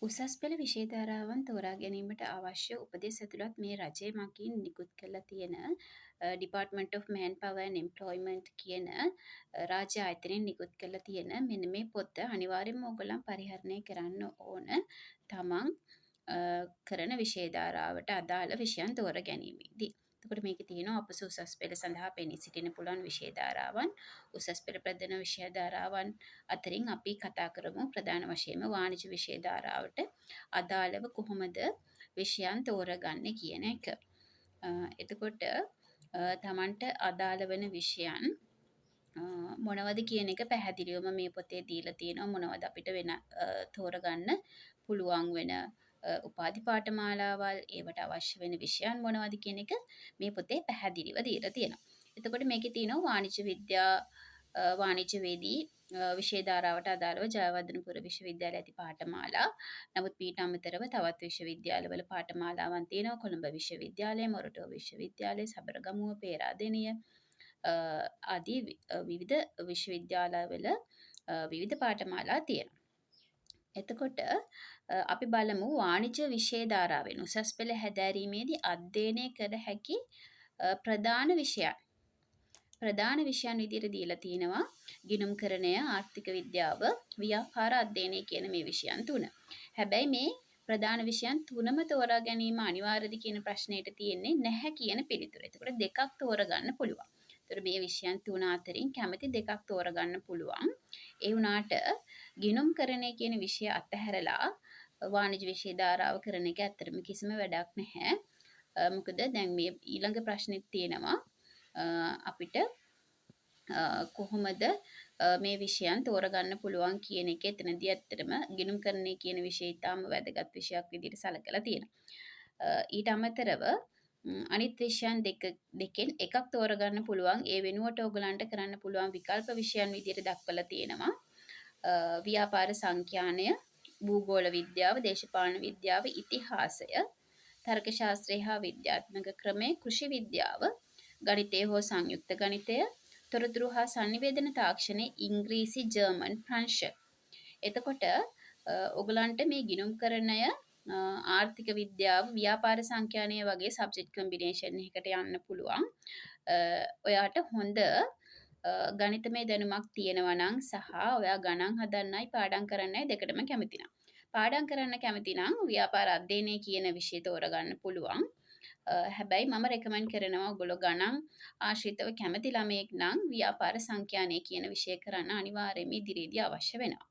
උසස් පෙළ විෂය ධාරාවන් තෝරා ගැනීමට අවශ්‍ය උපදෙස් ඇතුළත් මේ රජය මගින් නිකුත් කරලා තියෙන Department of Manpower and Employment කියන රාජ්‍ය ආයතනයෙන් නිකුත් කරලා තියෙන මෙන්න මේ පොත අනිවාර්යයෙන්ම ඔයගොල්ලන් පරිහරණය කරන්න ඕන තමන් කරන විෂය ධාරාවට අදාළ විෂයන් තෝරා ගැනීමේදී. එතකොට මේකේ තියෙනවා අපස උසස් පෙළ සඳහා පෙනී සිටින පුළුවන් විෂය ධාරාවන් උසස් පෙළ ප්‍රධාන විෂය ධාරාවන් අතරින් අපි කතා කරමු ප්‍රධාන වශයෙන්ම වාණිජ්‍ය විෂය ධාරාවට අදාළව කොහොමද විෂයන් තෝරගන්නේ කියන එක. එතකොට තමන්ට අදාළ වෙන විෂයන් මොනවද කියන එක පැහැදිලිවම මේ පොතේ දීලා තියෙනවා. මොනවද අපිට වෙන තෝරගන්න පුළුවන් වෙන උපාධි පාඨමාලාවල් ඒවට අවශ්‍ය වෙන විෂයන් මොනවද කියන එක මේ පොතේ පැහැදිලිව දීලා තියෙනවා. එතකොට මේකේ තියෙනවා වාණිජ්‍යවේදී විෂය ධාරාවට අදාළව ජයවර්ධනපුර විශ්වවිද්‍යාලයේ ඇති පාඨමාලා. නමුත් ඊට අමතරව තවත් විශ්වවිද්‍යාලවල පාඨමාලාවන් තියෙනවා. කොළඹ විශ්වවිද්‍යාලය, මොරටුව විශ්වවිද්‍යාලය, සබරගමුව, පේරාදෙණිය ආදී විවිධ විශ්වවිද්‍යාලවල විවිධ පාඨමාලා තියෙනවා. එතකොට අපි බලමු වාණිජ්‍ය විෂය ධාරාවෙන් උසස් පෙළ හැදෑරීමේදී අධ්‍යයනය කළ හැකි ප්‍රධාන විෂයන්. ප්‍රධාන විෂයන් විදිහට දීලා තිනවා ගිණුම්කරණය, ආර්ථික විද්‍යාව, ව්‍යාපාර අධ්‍යයනය කියන මේ විෂයන් තුන. හැබැයි මේ ප්‍රධාන විෂයන් තුනම තෝරා ගැනීම අනිවාර්යද කියන ප්‍රශ්නෙට තියෙන්නේ නැහැ කියන පිළිතුර. එතකොට දෙකක් තෝරගන්න පුළුවන්. ඒතර මේ විෂයන් තුන අතරින් කැමති දෙකක් තෝරගන්න පුළුවන්. ඒ වුණාට ගිණුම්කරණය කියන විෂය අතහැරලා වාණිජ්‍ය විෂය ධාරාව කරන එක ඇත්තටම කිසිම වැඩක් නැහැ. මොකද දැන් මේ ඊළඟ ප්‍රශ්නෙත් තියෙනවා අපිට කොහොමද මේ විෂයන් තෝරගන්න පුළුවන් කියන එක. එතනදී ඇත්තටම ගිණුම්කරණය කියන විෂය ඉතාම වැදගත් විෂයක් විදිහට සැලකලා තියෙනවා. ඊට අමතරව අනිත් විෂයන් දෙකෙන් එකක් තෝරගන්න පුළුවන්. ඒ වෙනුවට ඔයගලන්ට කරන්න පුළුවන් විකල්ප විෂයන් විදිහට දක්වලා තියෙනවා. ව්‍යාපාර සංඛ්‍යානය, භූගෝල විද්‍යාව, දේශපාලන විද්‍යාව, ඉතිහාසය, තර්ක ශාස්ත්‍රය හා විද්‍යාත්මක ක්‍රමය, කෘෂි විද්‍යාව, ගණිතය හෝ සංයුක්ත ගණිතය, තොරතුරු හා sannivedana තාක්ෂණය, ඉංග්‍රීසි, ජර්මන්, ප්‍රංශ. එතකොට ඔයගලන්ට මේ ගිණුම්කරණය, ආර්ථික විද්‍යාව, ව්‍යාපාර සංඛ්‍යානය වගේ සබ්ජෙක්ට් කම්බිනේෂන් එකකට යන්න පුළුවන්. ඔයාට හොඳ ගණිතමය දැනුමක් තියෙනවා නම් සහ ඔයා ගණන් හදන්නයි පාඩම් කරන්නයි දෙකටම කැමති නම්. පාඩම් කරන්න කැමති නම් ව්‍යාපාර අධ්‍යයනය කියන විෂය තෝරගන්න පුළුවන්. හැබැයි මම රෙකමන්ඩ් කරනවා ඔයගොල්ලෝ ගණන් ආශ්‍රිතව කැමති ළමයෙක් නම් ව්‍යාපාර සංඛ්‍යානය කියන විෂය කරන්න අනිවාර්යයෙන්ම ඉදිරියේදී අවශ්‍ය වෙනවා.